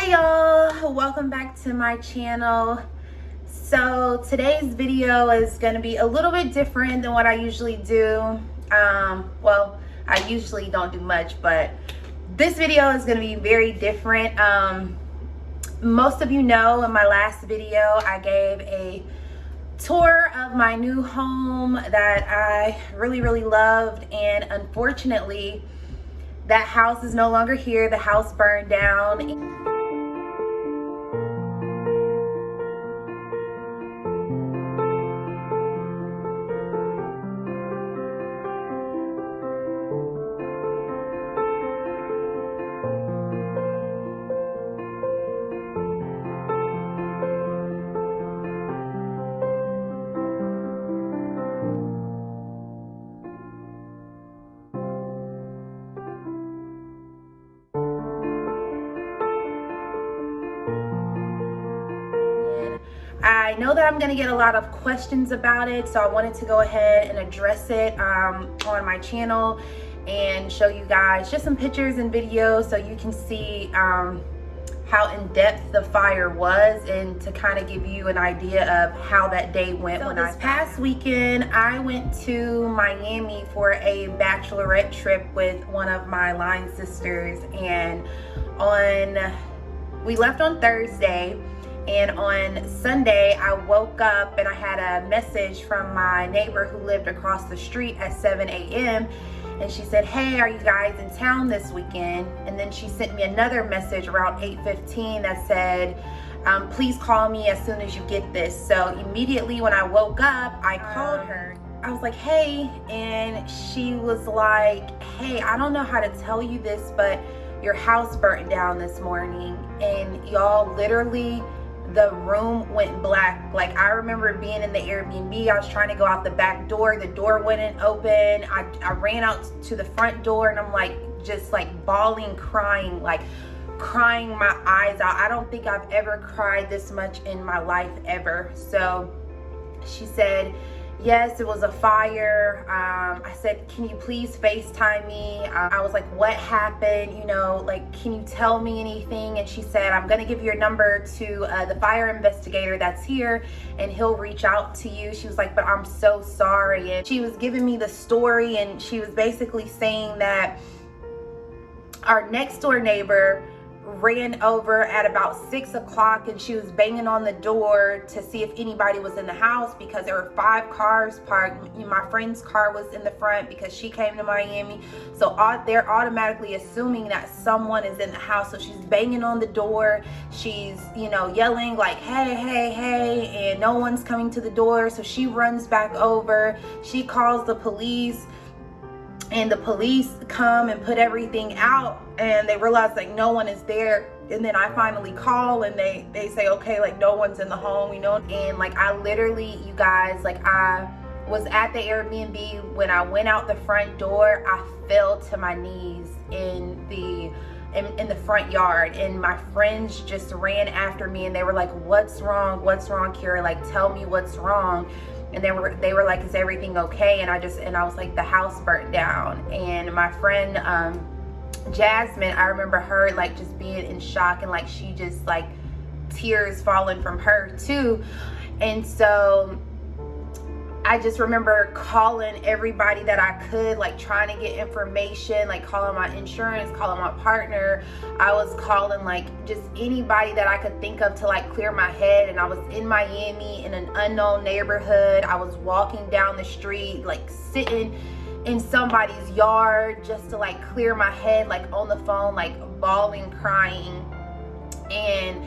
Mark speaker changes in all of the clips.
Speaker 1: Hey y'all, welcome back to my channel. So today's video is going to be a little bit different than what I usually do. Well, I usually don't do much, but this video is going to be very different. Most of you know, in my last video I gave a tour of my new home that I really loved, and unfortunately that house is no longer here. The house burned down. I know that I'm going to get a lot of questions about it, so I wanted to go ahead and address it on my channel and show you guys just some pictures and videos so you can see how in depth the fire was, and to kind of give you an idea of how that day went. So this past weekend I went to Miami for a bachelorette trip with one of my line sisters, and we left on Thursday. And on Sunday, I woke up and I had a message from my neighbor who lived across the street at 7 a.m. And she said, "Hey, are you guys in town this weekend?" And then she sent me another message around 8:15 that said, "Please call me as soon as you get this." So immediately when I woke up, I called her. I was like, "Hey," and she was like, "Hey, I don't know how to tell you this, but your house burnt down this morning." And y'all, literally, the room went black. Like, I remember being in the Airbnb, I was trying to go out the back door, the door wouldn't open. I ran out to the front door and I'm like, just like bawling, crying my eyes out. I don't think I've ever cried this much in my life ever. So she said, "Yes, it was a fire." I said, "Can you please FaceTime me?" I was like, "What happened? You know, like, can you tell me anything?" And she said, "I'm gonna give your number to the fire investigator that's here and he'll reach out to you." She was like, "But I'm so sorry." And she was giving me the story, and she was basically saying that our next door neighbor ran over at about 6 o'clock, and she was banging on the door to see if anybody was in the house because there were 5 cars parked. My friend's car was in the front because she came to Miami, so they're automatically assuming that someone is in the house. So she's banging on the door, she's, you know, yelling like, "Hey, hey, hey," and no one's coming to the door. So she runs back over, she calls the police, and the police come and put everything out, and they realize like no one is there. And then I finally call and they say, "Okay, like no one's in the home, you know." And like, I literally, you guys, like, I was at the Airbnb. When I went out the front door, I fell to my knees in the front yard, and my friends just ran after me and they were like, what's wrong, Kira? Like, tell me what's wrong." And they were like, "Is everything okay?" And I was like, "The house burnt down." And my friend Jasmine, I remember her like just being in shock, and like she just like tears falling from her too. And so I just remember calling everybody that I could, like trying to get information, like calling my insurance, calling my partner. I was calling like just anybody that I could think of to like clear my head. And I was in Miami in an unknown neighborhood. I was walking down the street, like sitting in somebody's yard just to like clear my head, like on the phone, like bawling, crying. And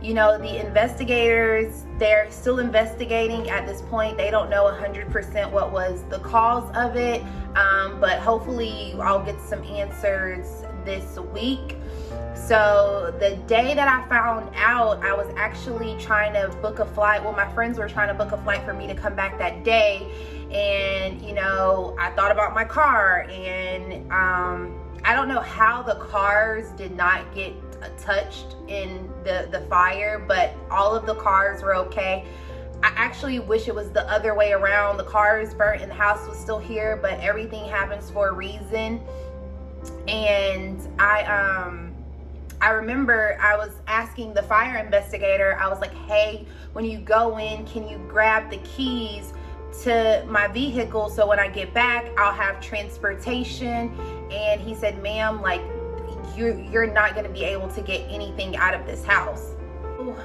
Speaker 1: you know, the investigators, they're still investigating at this point. They don't know 100% what was the cause of it, but hopefully I'll get some answers this week. So the day that I found out, I was actually trying to book a flight. Well, my friends were trying to book a flight for me to come back that day. And, you know, I thought about my car, and I don't know how the cars did not get touched in the fire, but all of the cars were okay. I actually wish it was the other way around. The cars burnt and the house was still here, but everything happens for a reason. And I remember I was asking the fire investigator, I was like, hey, when you go in, can you grab the keys to my vehicle so when I get back, I'll have transportation? And he said, ma'am, like, you're not going to be able to get anything out of this house.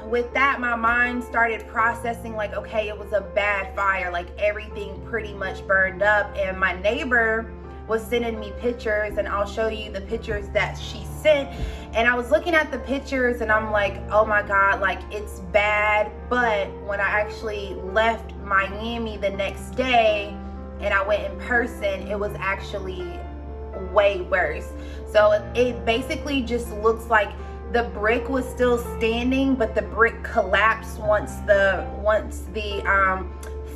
Speaker 1: With that, my mind started processing like, okay, it was a bad fire, like everything pretty much burned up. And my neighbor was sending me pictures, and I'll show you the pictures that she sent. And I was looking at the pictures and I'm like, oh my God, like it's bad. But when I actually left Miami the next day and I went in person, it was actually way worse. So it basically just looks like the brick was still standing, but the brick collapsed once the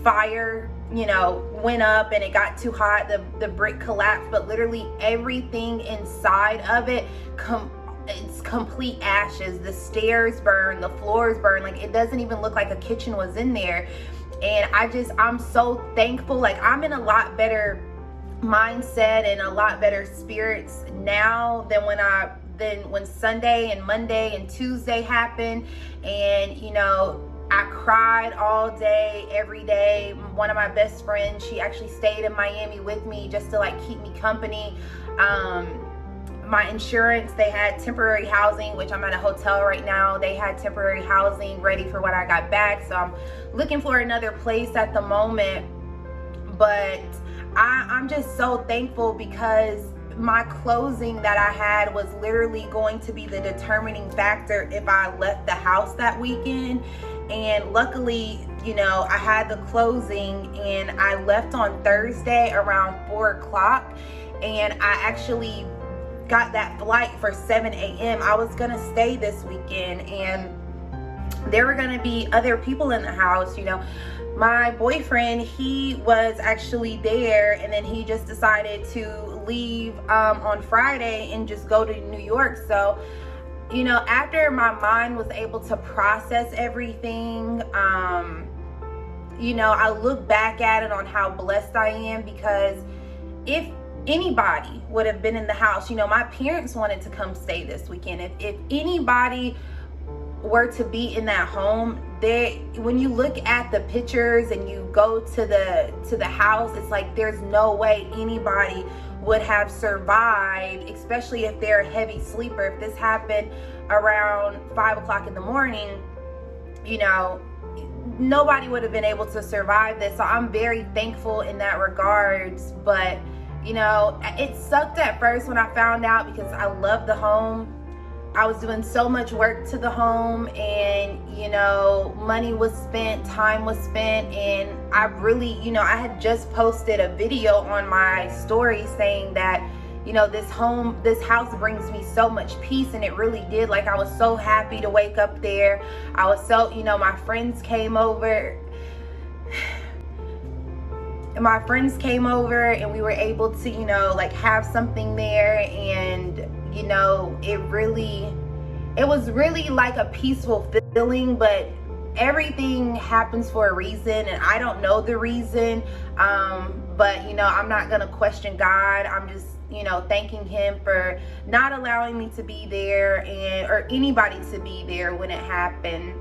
Speaker 1: fire, you know, went up and it got too hot. The brick collapsed, but literally everything inside of it, it's complete ashes. The stairs burned, the floors burned. Like it doesn't even look like a kitchen was in there. And I'm so thankful. Like I'm in a lot better mindset and a lot better spirits now than when Sunday and Monday and Tuesday happened. And you know, I cried all day, every day. One of my best friends, she actually stayed in Miami with me just to like keep me company. My insurance, they had temporary housing, which I'm at a hotel right now. They had temporary housing ready for when I got back. So I'm looking for another place at the moment. But I'm just so thankful because my closing that I had was literally going to be the determining factor if I left the house that weekend. And luckily, you know, I had the closing and I left on Thursday around 4 o'clock. And I actually got that flight for 7 a.m. I was gonna stay this weekend and there were gonna be other people in the house. You know, my boyfriend, he was actually there and then he just decided to leave on Friday and just go to New York. So, you know, after my mind was able to process everything, you know, I look back at it on how blessed I am, because if anybody would have been in the house, you know, my parents wanted to come stay this weekend. If anybody were to be in that home, when you look at the pictures and you go to the house, it's like there's no way anybody would have survived, especially if they're a heavy sleeper. If this happened around 5 o'clock in the morning, you know, nobody would have been able to survive this. So I'm very thankful in that regards. But you know, it sucked at first when I found out, because I love the home. I was doing so much work to the home, and you know, money was spent, time was spent, and I really, you know, I had just posted a video on my story saying that, you know, this house brings me so much peace, and it really did. Like I was so happy to wake up there. I was so, you know, my friends came over and we were able to, you know, like have something there. And you know, it was really like a peaceful feeling. But everything happens for a reason, and I don't know the reason, but you know, I'm not gonna question God. I'm just, you know, thanking him for not allowing me to be there, or anybody to be there when it happened,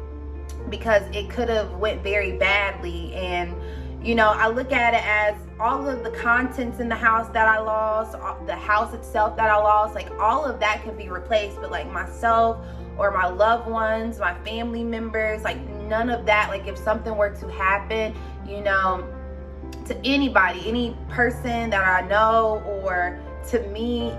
Speaker 1: because it could have went very badly. And you know, I look at it as all of the contents in the house that I lost, the house itself that I lost, like all of that can be replaced. But like myself or my loved ones, my family members, like none of that. Like if something were to happen, you know, to anybody, any person that I know or to me,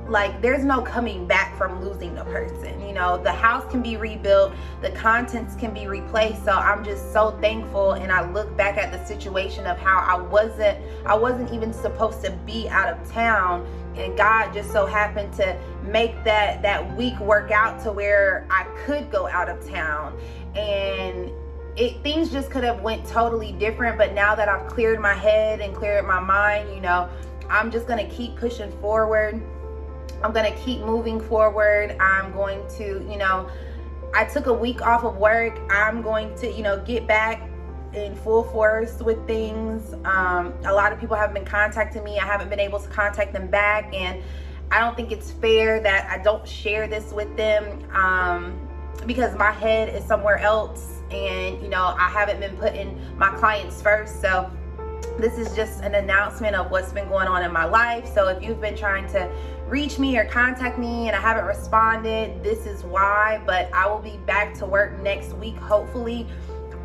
Speaker 1: like there's no coming back from losing a person. You know, the house can be rebuilt, the contents can be replaced. So I'm just so thankful. And I look back at the situation of how I wasn't even supposed to be out of town, and God just so happened to make that week work out to where I could go out of town. And things just could have went totally different. But now that I've cleared my head and cleared my mind, you know, I'm just gonna keep pushing forward. I'm going to keep moving forward. I'm going to, you know, I took a week off of work. I'm going to, you know, get back in full force with things. A lot of people have been contacting me. I haven't been able to contact them back. And I don't think it's fair that I don't share this with them, because my head is somewhere else, and you know, I haven't been putting my clients first. So this is just an announcement of what's been going on in my life. So if you've been trying to reach me or contact me and I haven't responded, this is why. But I will be back to work next week, hopefully.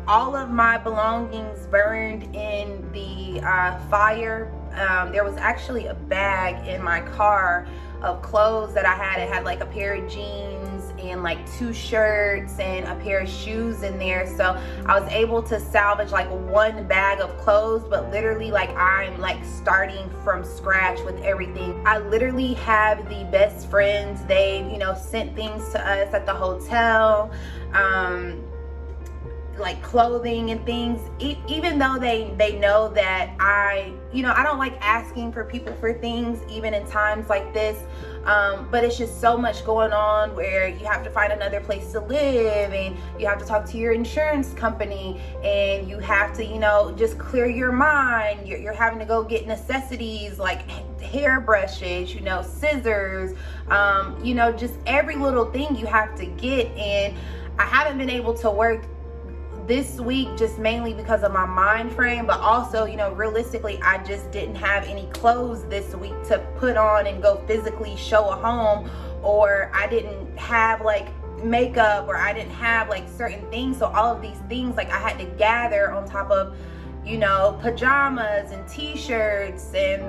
Speaker 1: All of my belongings burned in the fire. There was actually a bag in my car of clothes that I had. It had like a pair of jeans and like 2 shirts and a pair of shoes in there. So I was able to salvage like 1 bag of clothes, but literally like I'm like starting from scratch with everything. I literally have the best friends. They've, you know, sent things to us at the hotel, like clothing and things, even though they know that I don't like asking for people for things, even in times like this. But it's just so much going on where you have to find another place to live, and you have to talk to your insurance company, and you have to, you know, just clear your mind. You're having to go get necessities like hairbrushes, you know, scissors, you know, just every little thing you have to get. And I haven't been able to work this week just mainly because of my mind frame, but also, you know, realistically, I just didn't have any clothes this week to put on and go physically show a home, or I didn't have like makeup, or I didn't have like certain things. So all of these things, like I had to gather on top of, you know, pajamas and t-shirts and,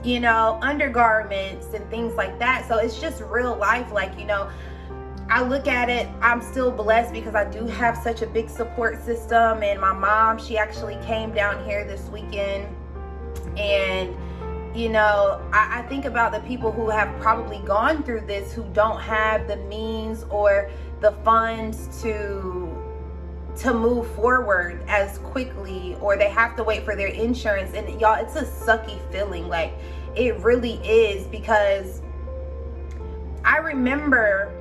Speaker 1: you know, undergarments and things like that. So it's just real life. Like, you know, I look at it, I'm still blessed because I do have such a big support system. And my mom, she actually came down here this weekend. And, you know, I think about the people who have probably gone through this, who don't have the means or the funds to move forward as quickly, or they have to wait for their insurance. And y'all, it's a sucky feeling. Like, it really is, because I remember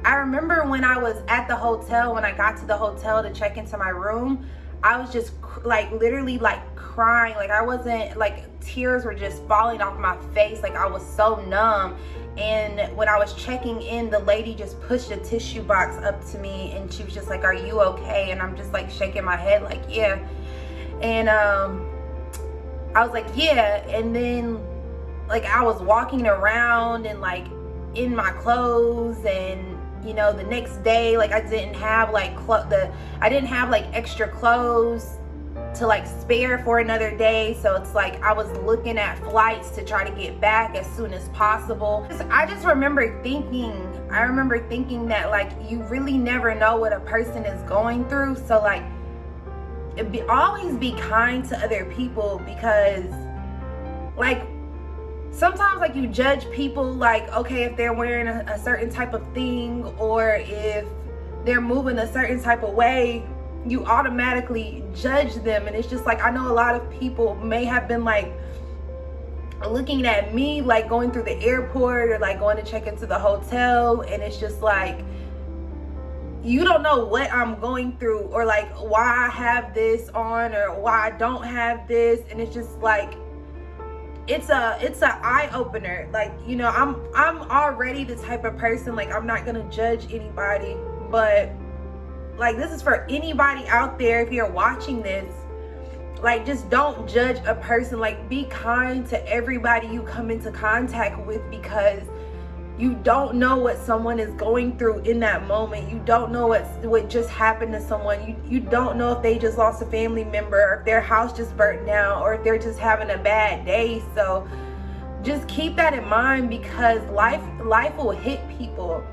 Speaker 1: when I was at the hotel, when I got to the hotel to check into my room, I was just like literally like crying. Like I wasn't, like tears were just falling off my face. Like I was so numb. And when I was checking in, the lady just pushed a tissue box up to me, and she was just like, "Are you okay?" And I'm just like shaking my head like, "Yeah." And I was like, "Yeah." And then like I was walking around and like in my clothes, and you know, the next day, like I didn't have like extra clothes to like spare for another day. So it's like I was looking at flights to try to get back as soon as possible. I just remember thinking that like you really never know what a person is going through. So like always be kind to other people, because like sometimes like you judge people, like, okay, if they're wearing a certain type of thing, or if they're moving a certain type of way, you automatically judge them. And it's just like, I know a lot of people may have been like looking at me like going through the airport or like going to check into the hotel, and it's just like, you don't know what I'm going through, or like why I have this on, or why I don't have this. And it's just like, it's a eye-opener. Like, you know, I'm already the type of person, like I'm not gonna judge anybody, but like this is for anybody out there. If you're watching this, like just don't judge a person. Like be kind to everybody you come into contact with, because you don't know what someone is going through in that moment. You don't know what just happened to someone. You don't know if they just lost a family member, or if their house just burnt down, or if they're just having a bad day. So just keep that in mind, because life will hit people,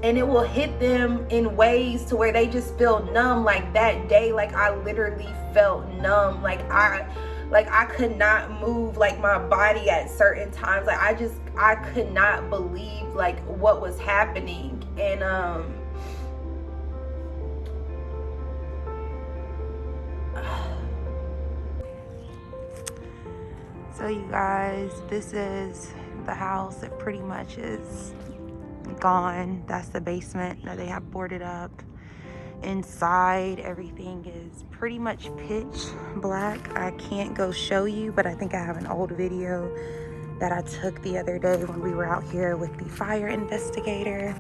Speaker 1: and it will hit them in ways to where they just feel numb. Like that day, like I literally felt numb. Like I could not move like my body at certain times. Like I could not believe like what was happening. And so you guys, this is the house. It pretty much is gone. That's the basement that they have boarded up. Inside, everything is pretty much pitch black. I can't go show you, but I think I have an old video that I took the other day when we were out here with the fire investigator.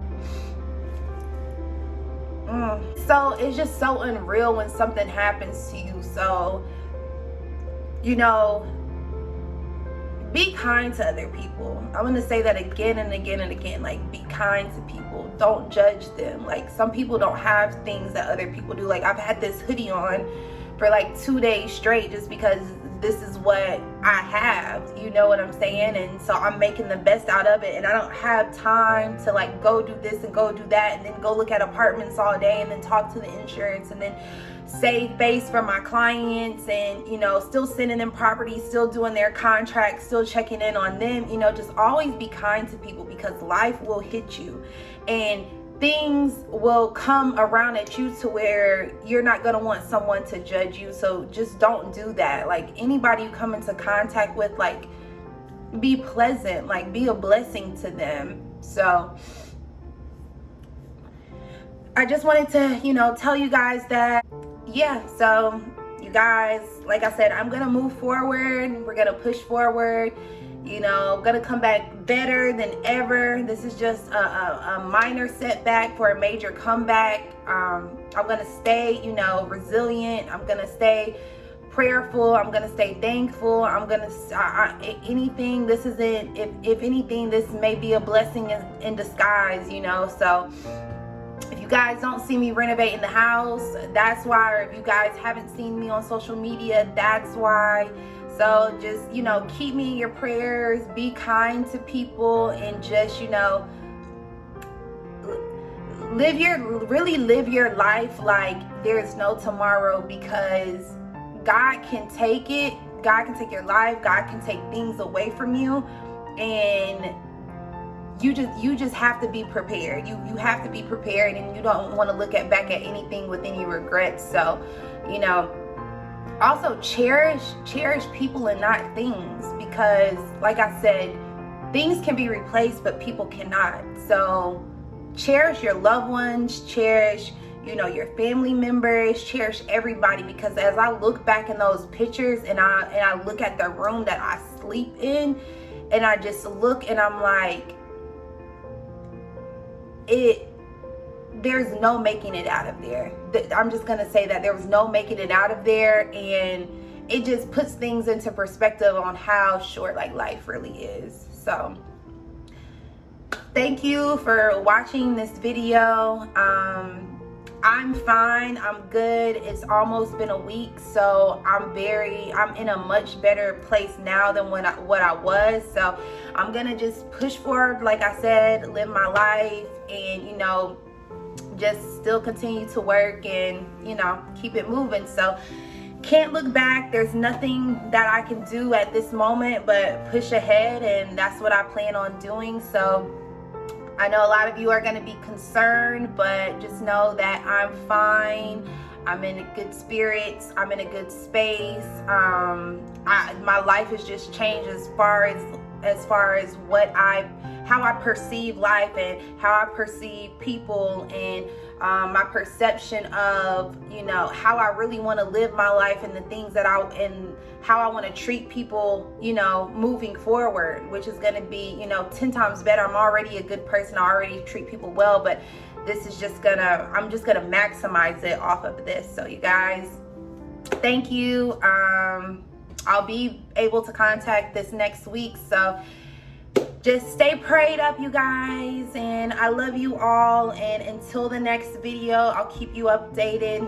Speaker 1: So it's just so unreal when something happens to you. So, you know, be kind to other people. I'm gonna say that again and again and again. Like, be kind to people. Don't judge them. Like, some people don't have things that other people do. Like, I've had this hoodie on for like 2 days straight just because this is what I have, you know what I'm saying? And so I'm making the best out of it, and I don't have time to like go do this and go do that and then go look at apartments all day and then talk to the insurance and then save face for my clients and, you know, still sending them properties, still doing their contracts, still checking in on them. You know, just always be kind to people, because life will hit you and things will come around at you to where you're not going to want someone to judge you. So just don't do that. Like, anybody you come into contact with, like, be pleasant, like, be a blessing to them. So I just wanted to, you know, tell you guys that, yeah. So you guys, like I said, I'm going to move forward. We're going to push forward. You know, gonna come back better than ever. This is just a minor setback for a major comeback. I'm gonna stay, you know, resilient. I'm gonna stay prayerful. I'm gonna stay thankful. I'm gonna anything. This isn't. If anything, this may be a blessing in disguise. You know, so. If you guys don't see me renovating the house, that's why. Or if you guys haven't seen me on social media, that's why. So just, you know, keep me in your prayers, be kind to people, and just, you know, really live your life like there's no tomorrow, because God can take it. God can take your life. God can take things away from you, and you just have to be prepared. You have to be prepared, and you don't want to look back at anything with any regrets. So, you know, also cherish people and not things, because like I said, things can be replaced but people cannot. So cherish your loved ones, cherish, you know, your family members, cherish everybody, because as I look back in those pictures and I look at the room that I sleep in, and I just look and I'm like, there's no making it out of there. I'm just gonna say that there was no making it out of there, and it just puts things into perspective on how short like life really is. So thank you for watching this video. I'm fine, I'm good. It's almost been a week, so I'm in a much better place now than what I was. So I'm gonna just push forward, like I said, live my life, and, you know, just still continue to work and, you know, keep it moving. So can't look back. There's nothing that I can do at this moment but push ahead, and that's what I plan on doing. So I know a lot of you are going to be concerned, but just know that I'm fine. I'm in a good spirits. I'm in a good space. My life has just changed as far as how I perceive life and how I perceive people, and my perception of, you know, how I really want to live my life, and the things and how I want to treat people, you know, moving forward, which is going to be, you know, 10 times better. I'm already a good person. I already treat people well, but this is just I'm just gonna maximize it off of this. So you guys, thank you. I'll be able to contact this next week, so just stay prayed up, you guys, and I love you all. And until the next video, I'll keep you updated.